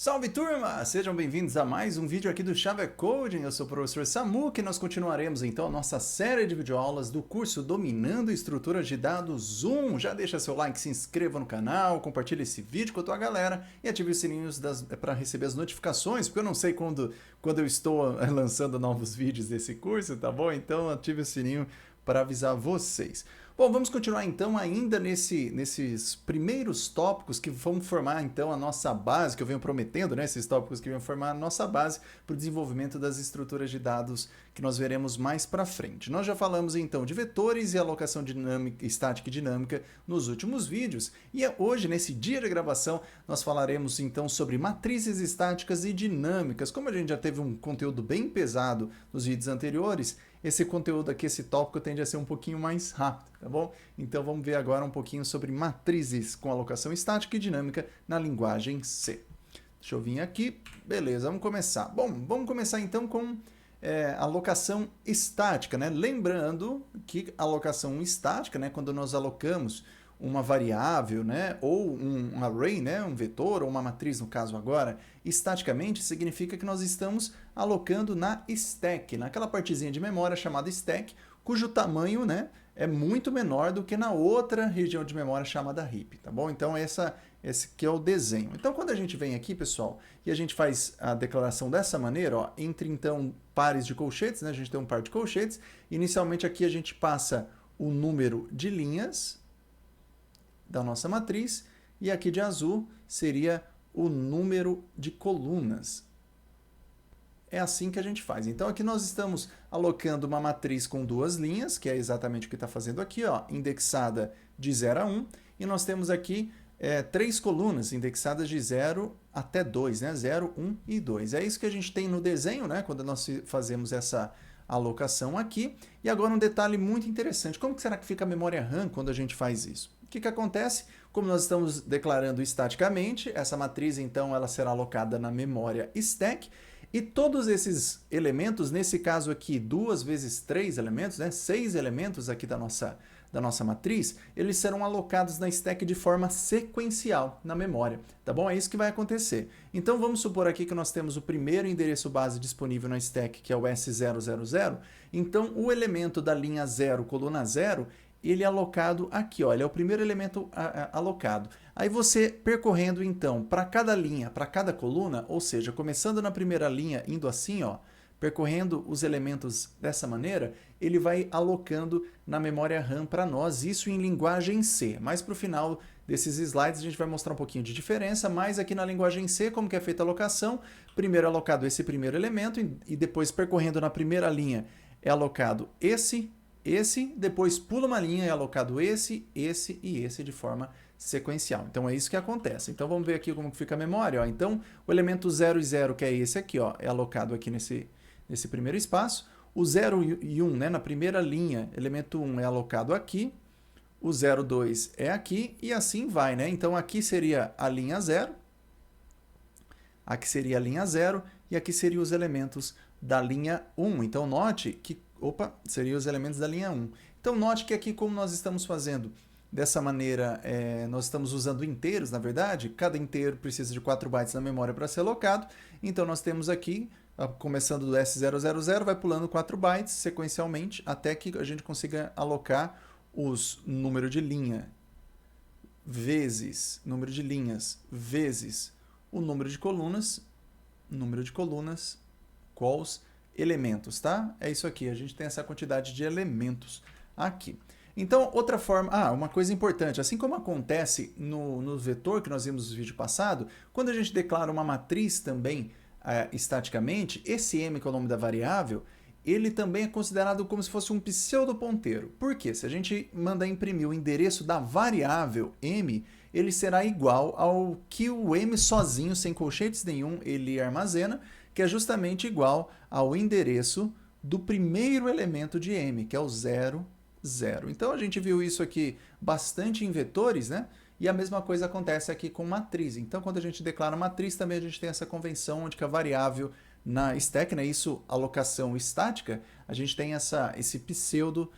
Salve turma! Sejam bem-vindos a mais um vídeo aqui do Chave Coding. Eu sou o professor Samuca e nós continuaremos então a nossa série de videoaulas do curso Dominando Estruturas de Dados 1. Já deixa seu like, se inscreva no canal, compartilhe esse vídeo com a tua galera e ative os sininhos para receber as notificações, porque eu não sei quando eu estou lançando novos vídeos desse curso, tá bom? Então ative o sininho para avisar vocês. Bom, vamos continuar então ainda nesses primeiros tópicos que vão formar então a nossa base, que eu venho prometendo, né? Esses tópicos que vão formar a nossa base para o desenvolvimento das estruturas de dados que nós veremos mais para frente. Nós já falamos então de vetores e alocação dinâmica, estática e dinâmica nos últimos vídeos e hoje, nesse dia de gravação, nós falaremos então sobre matrizes estáticas e dinâmicas. Como a gente já teve um conteúdo bem pesado nos vídeos anteriores, esse conteúdo aqui, esse tópico tende a ser um pouquinho mais rápido, tá bom? Então vamos ver agora um pouquinho sobre matrizes com alocação estática e dinâmica na linguagem C. Deixa eu vir aqui, beleza, vamos começar. Bom, vamos começar então com alocação estática, né? Lembrando que alocação estática, né, quando nós alocamos uma variável, né, ou um array, né, um vetor, ou uma matriz no caso agora, estaticamente significa que nós estamos alocando na stack, naquela partezinha de memória chamada stack, cujo tamanho, né, é muito menor do que na outra região de memória chamada heap, tá bom? Então esse aqui é o desenho. Então quando a gente vem aqui, pessoal, e a gente faz a declaração dessa maneira, ó, entre então pares de colchetes, né, a gente tem um par de colchetes, inicialmente aqui a gente passa o número de linhas da nossa matriz, e aqui de azul seria o número de colunas. É assim que a gente faz. Então aqui nós estamos alocando uma matriz com duas linhas, que é exatamente o que está fazendo aqui, ó, indexada de 0 a 1, e nós temos aqui três colunas indexadas de 0 até 2, né? 0, 1 e 2. É isso que a gente tem no desenho, né? Quando nós fazemos essa alocação aqui. E agora um detalhe muito interessante. Como que será que fica a memória RAM quando a gente faz isso? O que acontece? Como nós estamos declarando estaticamente, essa matriz então ela será alocada na memória stack, e todos esses elementos, nesse caso aqui, 2 vezes 3 elementos, né, 6 elementos aqui da nossa matriz, eles serão alocados na stack de forma sequencial na memória, tá bom? É isso que vai acontecer. Então vamos supor aqui que nós temos o primeiro endereço base disponível na stack, que é o S000, então o elemento da linha 0, coluna 0, ele é alocado aqui, ó, ele é o primeiro elemento alocado. Aí você percorrendo então para cada linha, para cada coluna, ou seja, começando na primeira linha, indo assim, ó, percorrendo os elementos dessa maneira, ele vai alocando na memória RAM para nós, isso em linguagem C. Mas para o final desses slides a gente vai mostrar um pouquinho de diferença, mas aqui na linguagem C, como que é feita a alocação, primeiro é alocado esse primeiro elemento e depois percorrendo na primeira linha é alocado esse, depois pula uma linha, é alocado esse e esse de forma sequencial. Então é isso que acontece. Então vamos ver aqui como fica a memória. Ó. Então o elemento 0 e 0, que é esse aqui, ó, é alocado aqui nesse primeiro espaço. O 0 e 1, né, na primeira linha, elemento 1 é alocado aqui. O 0, 2 é aqui e assim vai. Né? Então aqui seria a linha 0, aqui seria a linha 0 e aqui seriam os elementos da linha 1. Então note que seriam os elementos da linha 1. Então note que aqui como nós estamos fazendo dessa maneira, nós estamos usando inteiros, na verdade, cada inteiro precisa de 4 bytes na memória para ser alocado, então nós temos aqui, começando do S000, vai pulando 4 bytes sequencialmente, até que a gente consiga alocar os número de linha vezes número de linhas vezes o número de colunas, quals elementos, tá? É isso aqui, a gente tem essa quantidade de elementos aqui. Então, outra forma, uma coisa importante, assim como acontece no vetor que nós vimos no vídeo passado, quando a gente declara uma matriz também estaticamente, esse m, que é o nome da variável, ele também é considerado como se fosse um pseudo-ponteiro. Por quê? Se a gente mandar imprimir o endereço da variável m, ele será igual ao que o m sozinho, sem colchetes nenhum, ele armazena, que é justamente igual ao endereço do primeiro elemento de m, que é o 0, 0. Então a gente viu isso aqui bastante em vetores, né? E a mesma coisa acontece aqui com matriz. Então quando a gente declara matriz, também a gente tem essa convenção onde que a variável na stack, né? Isso, alocação estática, a gente tem esse pseudo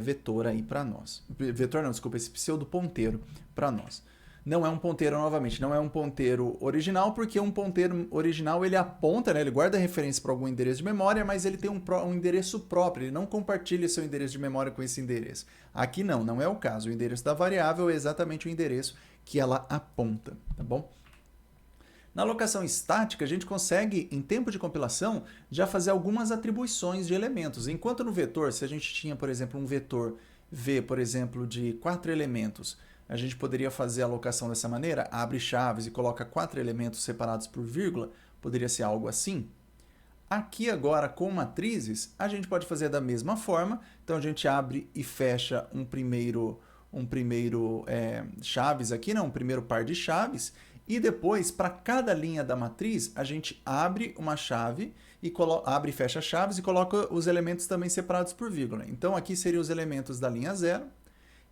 vetor aí para nós. Vetor não, desculpa, esse pseudo ponteiro para nós. Não é um ponteiro, novamente, não é um ponteiro original, porque um ponteiro original ele aponta, né, ele guarda referência para algum endereço de memória, mas ele tem um endereço próprio, ele não compartilha seu endereço de memória com esse endereço. Aqui não é o caso. O endereço da variável é exatamente o endereço que ela aponta, tá bom? Na alocação estática, a gente consegue, em tempo de compilação, já fazer algumas atribuições de elementos. Enquanto no vetor, se a gente tinha, por exemplo, um vetor V, por exemplo, de 4 elementos, a gente poderia fazer a alocação dessa maneira, abre chaves e coloca 4 elementos separados por vírgula, poderia ser algo assim. Aqui agora, com matrizes, a gente pode fazer da mesma forma, então a gente abre e fecha um primeiro chaves aqui, né? Um primeiro par de chaves, e depois, para cada linha da matriz, a gente abre uma chave, e abre e fecha chaves e coloca os elementos também separados por vírgula. Então aqui seriam os elementos da linha 0,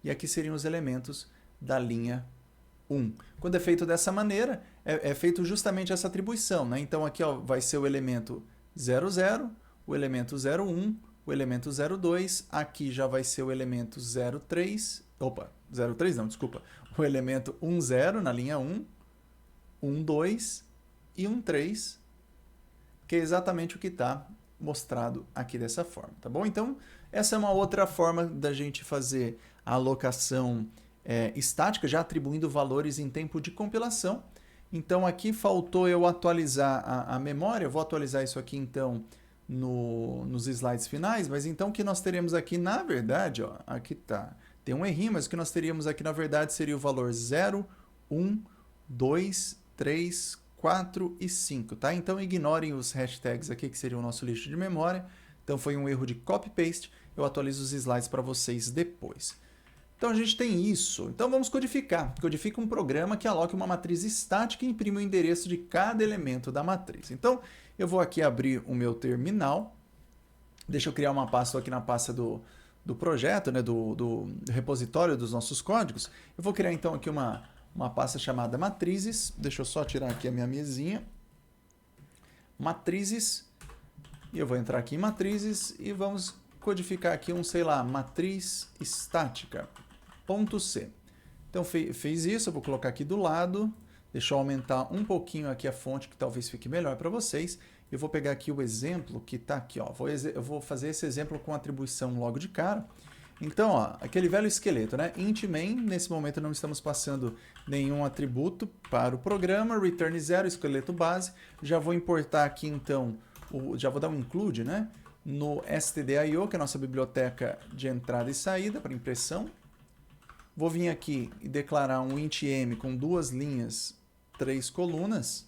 e aqui seriam os elementos da linha 1. Quando é feito dessa maneira, é feito justamente essa atribuição, né? Então aqui ó, vai ser o elemento 00, o elemento 01, o elemento 02, aqui já vai ser o elemento 03, opa, 03 não, desculpa, o elemento 10 na linha 1, 12 e 13, que é exatamente o que está mostrado aqui dessa forma, tá bom? Então, essa é uma outra forma da gente fazer a alocação estática, já atribuindo valores em tempo de compilação. Então, aqui faltou eu atualizar a memória, eu vou atualizar isso aqui, então, nos slides finais, mas então o que nós teremos aqui, na verdade, ó, aqui tá, tem um errinho, mas o que nós teríamos aqui, na verdade, seria o valor 0, 1, 2, 3, 4 e 5, tá? Então ignorem os hashtags aqui, que seria o nosso lixo de memória. Então foi um erro de copy-paste, eu atualizo os slides para vocês depois. Então a gente tem isso. Então vamos codificar. Codifica um programa que aloque uma matriz estática e imprime o endereço de cada elemento da matriz. Então eu vou aqui abrir o meu terminal. Deixa eu criar uma pasta aqui na pasta do projeto, né, do repositório dos nossos códigos. Eu vou criar então aqui uma pasta chamada matrizes. Deixa eu só tirar aqui a minha mesinha. Matrizes. E eu vou entrar aqui em matrizes e vamos codificar aqui sei lá, matriz estática. .c. Então fez isso, eu vou colocar aqui do lado. Deixa eu aumentar um pouquinho aqui a fonte, que talvez fique melhor para vocês. Eu vou pegar aqui o exemplo que está aqui. Ó. Eu vou fazer esse exemplo com atribuição logo de cara. Então, ó, aquele velho esqueleto, né? Int main, nesse momento não estamos passando nenhum atributo para o programa. Return 0, esqueleto base. Já vou importar aqui, então, já vou dar um include, né? No stdio, que é a nossa biblioteca de entrada e saída para impressão. Vou vir aqui e declarar um int m com 2 linhas, 3 colunas,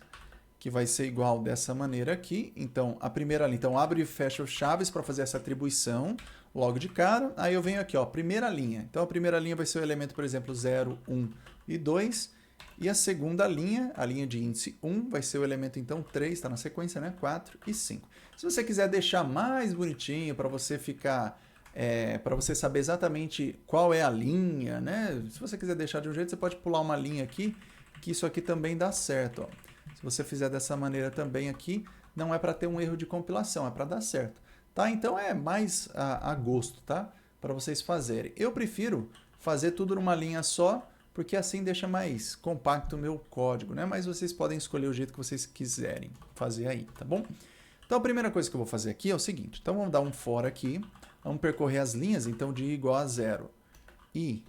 que vai ser igual dessa maneira aqui. Então, a primeira linha, então abre e fecha os chaves para fazer essa atribuição logo de cara. Aí eu venho aqui, ó, primeira linha. Então, a primeira linha vai ser o elemento, por exemplo, 0, 1 e 2. E a segunda linha, a linha de índice 1, vai ser o elemento, então, 3, está na sequência, né? 4 e 5. Se você quiser deixar mais bonitinho, para você ficar... para você saber exatamente qual é a linha, né? Se você quiser deixar de um jeito, você pode pular uma linha aqui, que isso aqui também dá certo, ó. Se você fizer dessa maneira também aqui, não é para ter um erro de compilação, é para dar certo. Tá? Então é mais a gosto, tá? Para vocês fazerem. Eu prefiro fazer tudo numa linha só, porque assim deixa mais compacto o meu código, né? Mas vocês podem escolher o jeito que vocês quiserem fazer aí, tá bom? Então a primeira coisa que eu vou fazer aqui é o seguinte. Então vamos dar um for aqui, vamos percorrer as linhas, então de igual a 0 e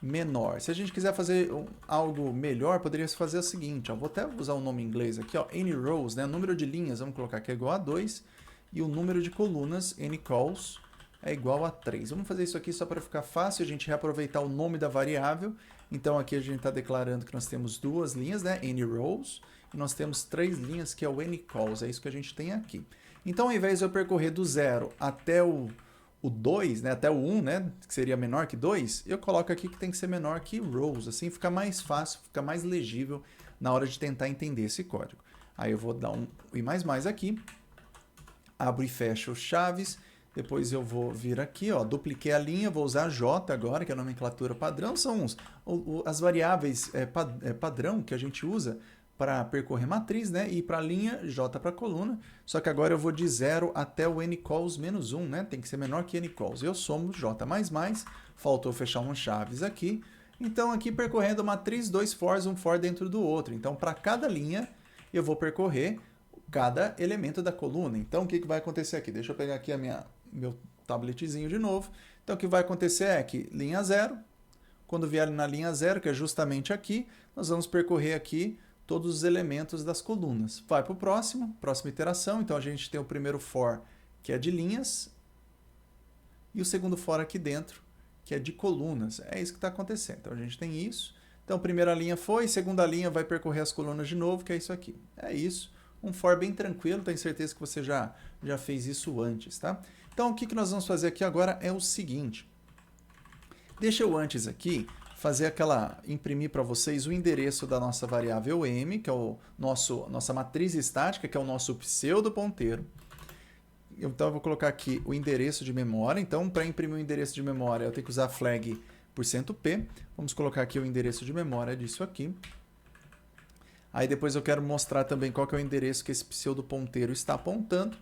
menor. Se a gente quiser fazer algo melhor, poderia fazer o seguinte, ó, vou até usar o nome em inglês aqui, ó, any rows, né? O número de linhas, vamos colocar que é igual a 2, e o número de colunas, any columns, é igual a 3. Vamos fazer isso aqui só para ficar fácil, a gente reaproveitar o nome da variável. Então aqui a gente está declarando que nós temos 2 linhas, né? Any rows, e nós temos 3 linhas, que é o any calls, é isso que a gente tem aqui. Então ao invés de eu percorrer do 0 até o 2, né, até o 1, né, que seria menor que 2, eu coloco aqui que tem que ser menor que rows, assim fica mais fácil, fica mais legível na hora de tentar entender esse código. Aí eu vou dar um i++ aqui, abro e fecho chaves, depois eu vou vir aqui, ó, dupliquei a linha, vou usar J agora, que é a nomenclatura padrão, são as variáveis padrão que a gente usa para percorrer matriz, né? E para linha, J para coluna. Só que agora eu vou de 0 até o ncalls menos 1, né? Tem que ser menor que ncalls. Eu somo J++, faltou fechar umas chaves aqui. Então, aqui percorrendo a matriz, dois fors, um for dentro do outro. Então, para cada linha, eu vou percorrer cada elemento da coluna. Então, o que vai acontecer aqui? Deixa eu pegar aqui meu tabletzinho de novo. Então, o que vai acontecer é que linha 0, quando vier na linha 0, que é justamente aqui, nós vamos percorrer aqui todos os elementos das colunas. Vai para o próxima iteração. Então, a gente tem o primeiro for, que é de linhas, e o segundo for aqui dentro, que é de colunas. É isso que está acontecendo. Então, a gente tem isso. Então, primeira linha foi, segunda linha vai percorrer as colunas de novo, que é isso aqui. É isso. Um for bem tranquilo, tenho certeza que você já fez isso antes, tá? Então, o que nós vamos fazer aqui agora é o seguinte. Deixa eu antes aqui imprimir para vocês o endereço da nossa variável m, que é nossa matriz estática, que é o nosso pseudo ponteiro. Então, eu vou colocar aqui o endereço de memória. Então, para imprimir o endereço de memória, eu tenho que usar a flag %p. Vamos colocar aqui o endereço de memória disso aqui. Aí depois eu quero mostrar também qual que é o endereço que esse pseudo ponteiro está apontando.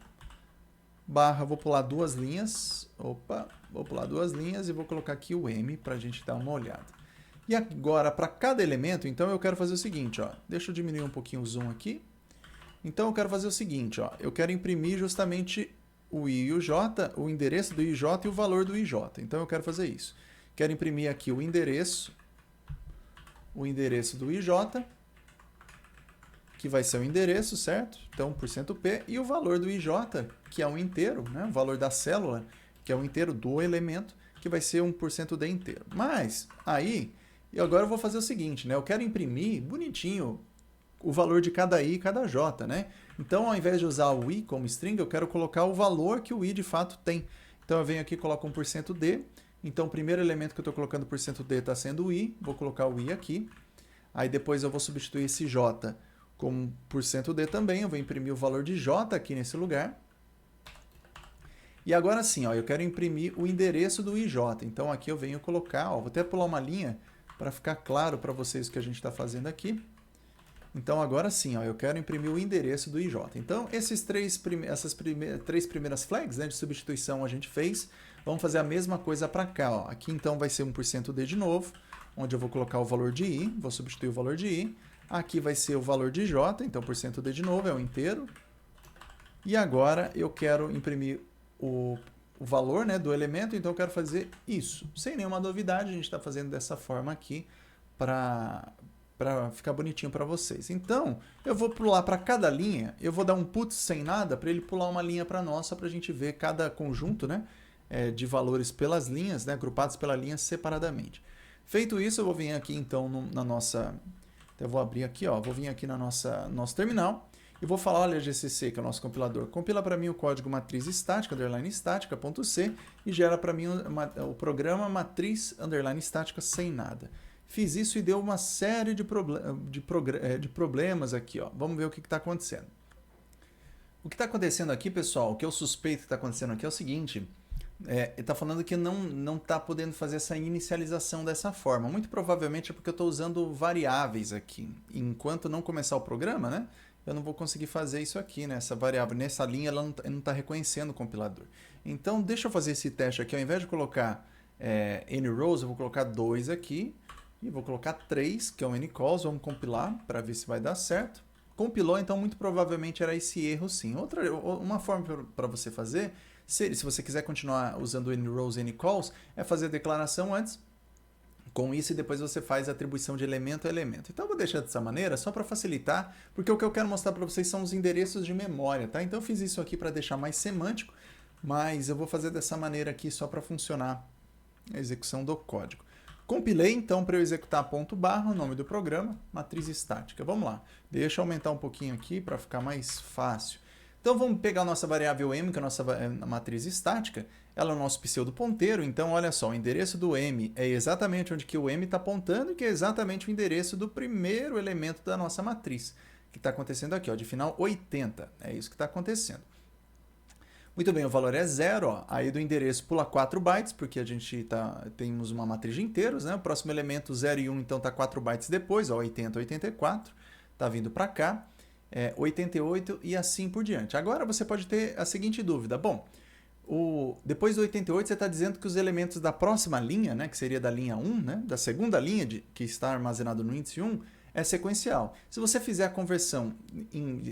Barra, vou pular duas linhas. Opa, vou pular duas linhas e vou colocar aqui o m para a gente dar uma olhada. E agora, para cada elemento, então eu quero fazer o seguinte, ó. Deixa eu diminuir um pouquinho o zoom aqui. Então eu quero fazer o seguinte, ó. Eu quero imprimir justamente o i e o j, o endereço do ij e o valor do ij. Então eu quero fazer isso. Quero imprimir aqui o endereço do ij, que vai ser o endereço, certo? Então, %p, e o valor do ij, que é um inteiro, né? O valor da célula, que é um inteiro do elemento, que vai ser um %d inteiro. Mas, aí, agora eu vou fazer o seguinte, né? Eu quero imprimir bonitinho o valor de cada i e cada j, né? Então, ao invés de usar o i como string, eu quero colocar o valor que o i de fato tem. Então, eu venho aqui e coloco um %d. Então, o primeiro elemento que eu estou colocando %d está sendo o i. Vou colocar o i aqui. Aí, depois eu vou substituir esse j como %d também. Eu vou imprimir o valor de j aqui nesse lugar. E agora sim, ó, eu quero imprimir o endereço do ij. Então, aqui eu venho colocar, ó, vou até pular uma linha para ficar claro para vocês o que a gente está fazendo aqui. Então, agora sim, ó, eu quero imprimir o endereço do ij. Então, essas três primeiras flags, né, de substituição a gente fez. Vamos fazer a mesma coisa para cá. Ó. Aqui, então, vai ser um %d de novo, onde eu vou colocar o valor de i, vou substituir o valor de i. Aqui vai ser o valor de j, então %d de novo, é o inteiro. E agora eu quero imprimir o valor, né, do elemento, então eu quero fazer isso. Sem nenhuma novidade, a gente está fazendo dessa forma aqui para ficar bonitinho para vocês. Então, eu vou pular para cada linha, eu vou dar um put sem nada para ele pular uma linha para nós, só para a gente ver cada conjunto, né, de valores pelas linhas, né, agrupados pela linha separadamente. Feito isso, eu vou vir aqui então na nossa... Então, eu vou abrir aqui, ó, vou vir aqui na nosso terminal e vou falar, olha, GCC, que é o nosso compilador, compila para mim o código matriz estática, underline estática.c e gera para mim o programa matriz, underline estática, sem nada. Fiz isso e deu uma série de problemas aqui, ó. Vamos ver o que está acontecendo. O que está acontecendo aqui, pessoal, o que eu suspeito que está acontecendo aqui é o seguinte... ele está falando que não está podendo fazer essa inicialização dessa forma. Muito provavelmente é porque eu estou usando variáveis aqui. Enquanto não começar o programa, né, eu não vou conseguir fazer isso aqui, né? Essa variável, nessa linha, ela não está reconhecendo o compilador. Então, deixa eu fazer esse teste aqui. Ao invés de colocar nRows, eu vou colocar 2 aqui. E vou colocar 3, que é o ncalls. Vamos compilar para ver se vai dar certo. Compilou, então muito provavelmente era esse erro sim. Uma forma para você fazer... Se você quiser continuar usando nRows e ncalls, é fazer a declaração antes, com isso, e depois você faz a atribuição de elemento a elemento. Então, eu vou deixar dessa maneira, só para facilitar, porque o que eu quero mostrar para vocês são os endereços de memória, tá? Então, eu fiz isso aqui para deixar mais semântico, mas eu vou fazer dessa maneira aqui só para funcionar a execução do código. Compilei, então, para eu executar ponto barra, o nome do programa, matriz estática. Vamos lá. Deixa eu aumentar um pouquinho aqui para ficar mais fácil. Então, vamos pegar a nossa variável m, que é a nossa matriz estática. Ela é o nosso pseudo ponteiro. Então, olha só, o endereço do m é exatamente onde que o m está apontando, que é exatamente o endereço do primeiro elemento da nossa matriz, que está acontecendo aqui, ó, de final 80. É isso que está acontecendo. Muito bem, o valor é 0. Ó. Aí do endereço pula 4 bytes, porque a gente temos uma matriz de inteiros. Né? O próximo elemento, 0 e 1, então está 4 bytes depois, ó, 80, 84. Está vindo para cá. 88 e assim por diante. Agora você pode ter a seguinte dúvida. Bom, Depois do 88, você está dizendo que os elementos da próxima linha, né, que seria da linha 1, né, da segunda linha que está armazenado no índice 1, é sequencial. Se você fizer a conversão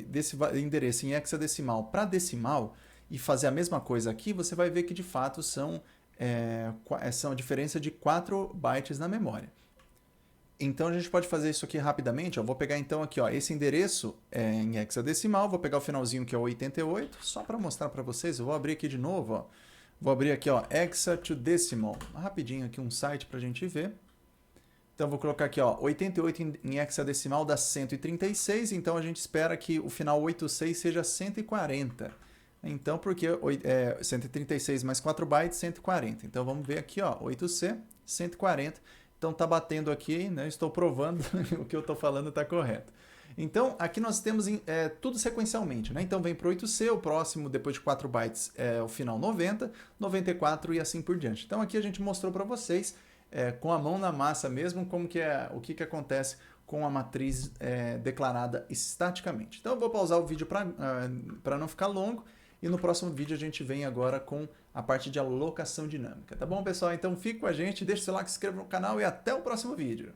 desse endereço em hexadecimal para decimal e fazer a mesma coisa aqui, você vai ver que de fato são a diferença de 4 bytes na memória. Então a gente pode fazer isso aqui rapidamente. Vou pegar então aqui, esse endereço em hexadecimal, vou pegar o finalzinho que é o 88, só para mostrar para vocês. Eu vou abrir aqui de novo, vou abrir aqui, hexa to decimal, rapidinho aqui um site para a gente ver. Então vou colocar aqui, 88 em hexadecimal dá 136, então a gente espera que o final 86 seja 140. Então, porque 136 mais 4 bytes, 140. Então vamos ver aqui, 8C, 140. Então está batendo aqui, né? Estou provando o que eu estou falando está correto. Então aqui nós temos tudo sequencialmente, né? Então vem para o 8C, o próximo depois de 4 bytes é o final 90, 94 e assim por diante. Então aqui a gente mostrou para vocês com a mão na massa mesmo como que o que acontece com a matriz declarada estaticamente. Então eu vou pausar o vídeo para não ficar longo. E no próximo vídeo a gente vem agora com a parte de alocação dinâmica. Tá bom, pessoal? Então fique com a gente, deixe seu like, se inscreva no canal e até o próximo vídeo.